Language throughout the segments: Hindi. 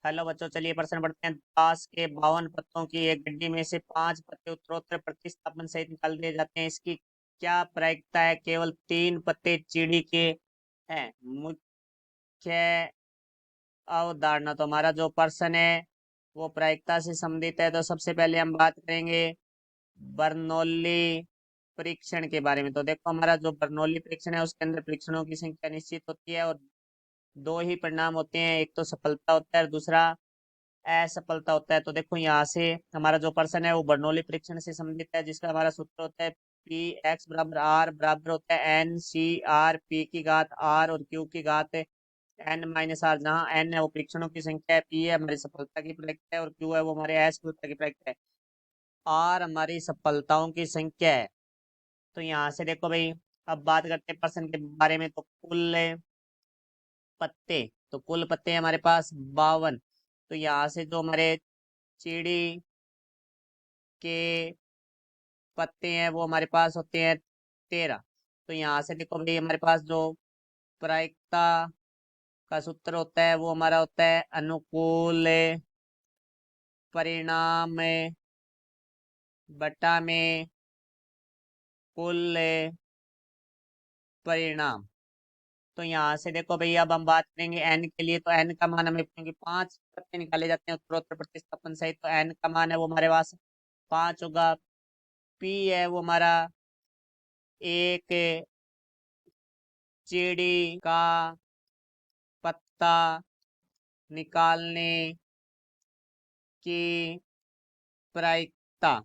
हेलो बच्चों, चलिए प्रश्न पढ़ते हैं। ताश के 52 पत्तों की एक गड्डी में से 5 पत्ते उत्तरोत्तर प्रतिस्थापन सहित निकाल दिए जाते हैं। इसकी क्या प्रायिकता है? केवल 3 पत्ते चिड़ी के हैं। मुख्य अवधारणा, तो हमारा जो प्रश्न है वो प्रायिकता से संबंधित है। तो सबसे पहले हम बात करेंगे बर्नौली परीक्षण के बारे में। तो देखो, हमारा जो बर्नौली परीक्षण है उसके अंदर परीक्षणों की संख्या निश्चित होती है और दो ही परिणाम होते हैं, एक तो सफलता होता है और दूसरा असफलता होता है। तो देखो, यहाँ से हमारा जो प्रश्न है वो बर्नौली परीक्षण से संबंधित है, जिसका हमारा सूत्र होता है पी एक्स बराबर आर बराबर होता है एन सी आर पी की घात आर और क्यू की घात एन माइनस आर। जहाँ एन है वो परीक्षणों की संख्या है, पी है हमारी सफलता की प्रायिकता है और क्यू है वो हमारे असफलता की प्रायिकता है। आर हमारी सफलताओं की संख्या है। तो यहाँ से देखो भाई, अब बात करते हैं प्रश्न के बारे में। तो पत्ते कुल पत्ते हैं हमारे पास 52। तो यहाँ से जो हमारे चिड़ी के पत्ते हैं वो हमारे पास होते हैं 13। तो यहाँ से देखो भाई, हमारे पास जो प्रायिकता का सूत्र होता है वो हमारा होता है अनुकूल परिणाम बटा में कुल परिणाम। तो यहाँ से देखो भाई, अब हम बात करेंगे एन के लिए। तो एन का मान हमें, क्योंकि 5 पत्ते निकाले जाते हैं उत्तरोत्तर प्रतिस्थापन सहित, तो एन का मान है वो हमारे पास 5 होगा। पी है वो हमारा एक चिड़ी का पत्ता निकालने की प्रायिकता,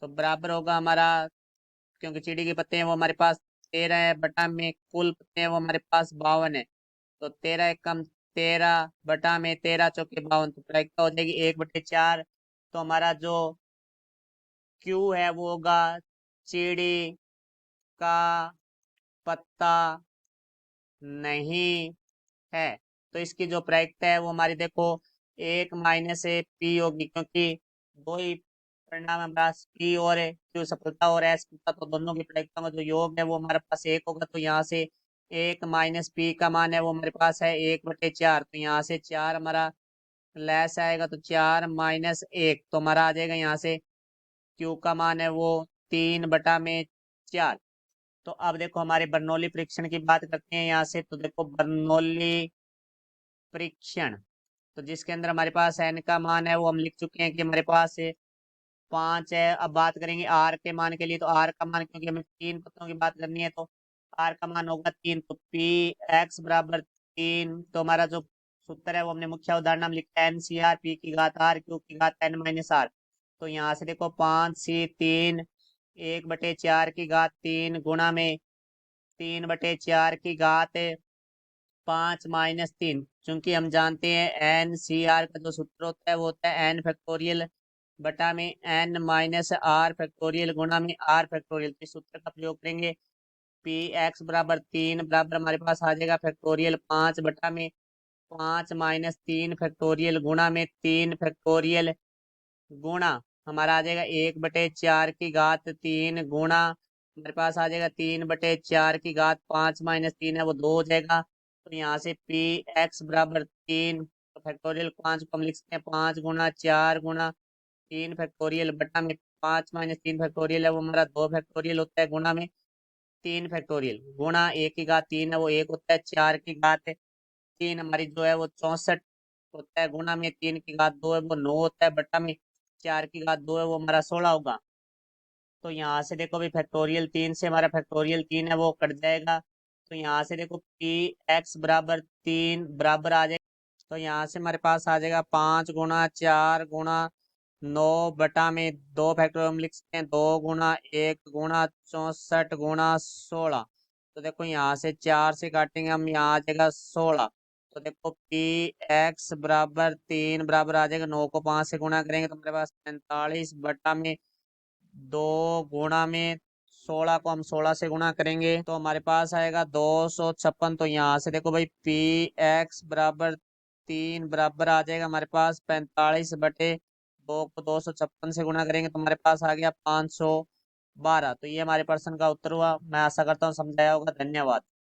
तो बराबर होगा हमारा, क्योंकि चिड़ी के पत्ते हैं वो हमारे पास 13 है बटा में कुल पत्ते हैं वो हमारे पास 52 है। तो 13 कम 13 बटा में 13 चौके 52, तो प्रायिकता हो जाएगी 1/4। तो हमारा जो क्यू है वो होगा चिड़ी का पत्ता नहीं है। तो इसकी जो प्रायिकता है वो हमारी देखो 1 माइनस पी होगी, क्योंकि दो ही परिणाम हमारे पास पी और क्यू, सफलता और असफलता, तो दोनों की प्रायिकता में जो योग है वो हमारे पास 1 होगा। तो यहाँ से 1 माइनस पी का मान है वो हमारे पास है 1/4। तो यहाँ से 4 हमारा लेस आएगा, तो 4 माइनस 1, तो हमारा आ जाएगा यहाँ से क्यू का मान है वो 3/4। तो अब देखो, हमारे बर्नौली परीक्षण की बात करते हैं यहाँ से। तो देखो, बर्नौली परीक्षण, तो जिसके अंदर हमारे पास एन का मान है वो हम लिख चुके हैं कि हमारे पास 5 है। अब बात करेंगे आर के मान के लिए। तो आर का मान, क्योंकि हमें 3 पत्तों की बात करनी है, तो आर का मान होगा 3। तो पी एक्स बराबर 3। तो हमारा जो सूत्र है वो हमने मुख्य उदाहरण में लिखा है एन सी आर पी की घात आर क्यू की घात एन माइनस आर। तो यहाँ से देखो 5C3 1/4 की घात 3 गुणा में 3/4 की घात 5 - 3। चूंकि हम जानते हैं एन सी आर का जो सूत्र होता है वो होता है एन फैक्टोरियल बटा में एन माइनस आर फैक्टोरियल गुणा में आर फैक्टोरियल। तो इस सूत्र का प्रयोग करेंगे। पी एक्स बराबर 3 बराबर हमारे पास आ जाएगा फैक्टोरियल 5 बटा में 5 - 3 फैक्टोरियल गुणा में 3 फैक्टोरियल गुणा हमारा आ जाएगा 1/4 की घात 3 गुणा हमारे पास आ जाएगा 3/4 की घात 5 - 3 है वो 2 हो जाएगा। तो यहाँ से पी एक्स बराबर 3, तो फैक्टोरियल 5 को हम लिख सकते हैं 5 गुणा 4 गुणा 3 फैक्टोरियल बटा में 5 - 3 फैक्टोरियल है वो हमारा 2 फैक्टोरियल होता है गुणा में 3 फैक्टोरियल गुणा 1 की घात 3 है वो 1 होता है, 4 की घात 3 हमारी जो है वो 64 होता है गुणा में 3 की घात 2 है वो 9 होता है बटा में 4 की घात 2 है वो हमारा 16 होगा। तो यहाँ से देखो भाई, फैक्टोरियल 3 से हमारा फैक्टोरियल 3 है वो कट जाएगा। तो यहाँ से देखो पी एक्स बराबर 3 बराबर आ जाएगा। तो यहाँ से हमारे पास आ जाएगा 5 गुणा 4 गुणा 9 बटा में 2 फैक्टोरियल हम लिख सकते हैं 2 गुणा 1 गुणा 64 गुणा 16। तो देखो, यहाँ से 4 से काटेंगे हम, यहाँ आ जाएगा 16। तो देखो पी एक्स बराबर 3 बराबर आ जाएगा 9 को 5 से गुणा करेंगे तो हमारे पास 45 बटा में 2 गुणा में 16 को हम 16 से गुणा करेंगे तो हमारे पास आएगा 256। तो यहाँ से देखो भाई, पी एक्स बराबर 3 बराबर आ जाएगा हमारे पास 45/2 को 256 से गुणा करेंगे तो हमारे पास आ गया 512। तो ये हमारे प्रश्न का उत्तर हुआ। मैं आशा करता हूँ समझाया होगा। धन्यवाद।